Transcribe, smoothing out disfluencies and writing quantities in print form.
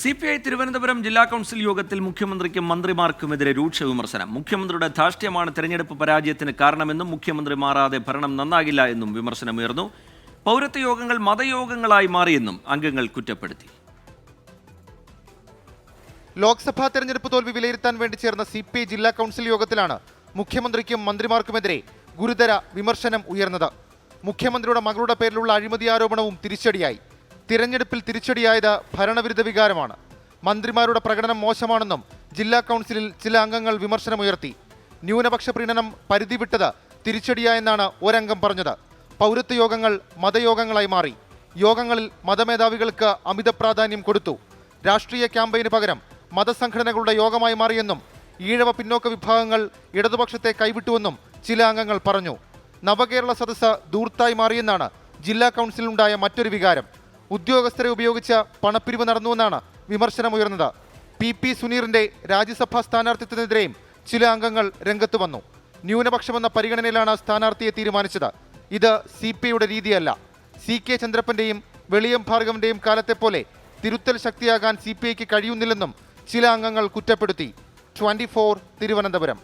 CPI Thiruvananthapuram ജില്ലാ council യോഗത്തിൽ മുഖ്യമന്ത്രിക്കും മന്ത്രിമാർക്കുമെതിരെ രൂക്ഷ വിമർശനം. മുഖ്യമന്ത്രിയുടെ ധാർഷ്ട്യമാണ് തെരഞ്ഞെടുപ്പ് പരാജയത്തിന് കാരണമെന്നും മുഖ്യമന്ത്രി മാറാതെ ഭരണം നന്നാകില്ല എന്നും വിമർശനമുയർന്നു. പൗരത്വ യോഗങ്ങൾ മതയോഗങ്ങളായി മാറിയെന്നും അംഗങ്ങൾ കുറ്റപ്പെടുത്തി. ലോക്സഭാ തെരഞ്ഞെടുപ്പ് തോൽവി വിലയിരുത്താൻ വേണ്ടി ചേർന്ന CPI ജില്ലാ കൗൺസിൽ യോഗത്തിലാണ് മുഖ്യമന്ത്രിക്കും മന്ത്രിമാർക്കുമെതിരെ ഗുരുതര വിമർശനം ഉയർന്നത്. മുഖ്യമന്ത്രിയുടെ മകളുടെ പേരിലുള്ള അഴിമതി ആരോപണവും തിരിച്ചടിയായി. തിരഞ്ഞെടുപ്പിൽ തിരിച്ചടിയായത് ഭരണവിരുദ്ധ വികാരമാണ്. മന്ത്രിമാരുടെ പ്രകടനം മോശമാണെന്നും ജില്ലാ കൗൺസിലിൽ ചില അംഗങ്ങൾ വിമർശനമുയർത്തി. ന്യൂനപക്ഷ പ്രീണനം പരിധി വിട്ടത് തിരിച്ചടിയായെന്നാണ് ഒരംഗം പറഞ്ഞത്. പൗരത്വ യോഗങ്ങൾ മതയോഗങ്ങളായി മാറി. യോഗങ്ങളിൽ മതമേധാവികൾക്ക് അമിത പ്രാധാന്യം കൊടുത്തു. രാഷ്ട്രീയ ക്യാമ്പയിന് പകരം മതസംഘടനകളുടെ യോഗമായി മാറിയെന്നും ഈഴവ പിന്നോക്ക വിഭാഗങ്ങൾ ഇടതുപക്ഷത്തെ കൈവിട്ടുവെന്നും ചില അംഗങ്ങൾ പറഞ്ഞു. നവകേരള സദസ്സ് ദൂർത്തായി മാറിയെന്നാണ് ജില്ലാ കൗൺസിലുണ്ടായ മറ്റൊരു വികാരം. ഉദ്യോഗസ്ഥരെ ഉപയോഗിച്ച് പണപ്പിരിവ് നടന്നുവെന്നാണ് വിമർശനമുയർന്നത്. PP സുനീറിന്റെ രാജ്യസഭാ സ്ഥാനാർത്ഥിത്വത്തിനെതിരെയും ചില അംഗങ്ങൾ രംഗത്ത് വന്നു. ന്യൂനപക്ഷമെന്ന പരിഗണനയിലാണ് സ്ഥാനാർത്ഥിയെ തീരുമാനിച്ചത്. ഇത് CPIയുടെ രീതിയല്ല. CK ചന്ദ്രപ്പന്റെയും വെളിയം ഭാർഗവന്റെയും കാലത്തെ പോലെ തിരുത്തൽ ശക്തിയാകാൻ CPIക്ക് കഴിയുന്നില്ലെന്നും ചില അംഗങ്ങൾ കുറ്റപ്പെടുത്തി. 24 തിരുവനന്തപുരം.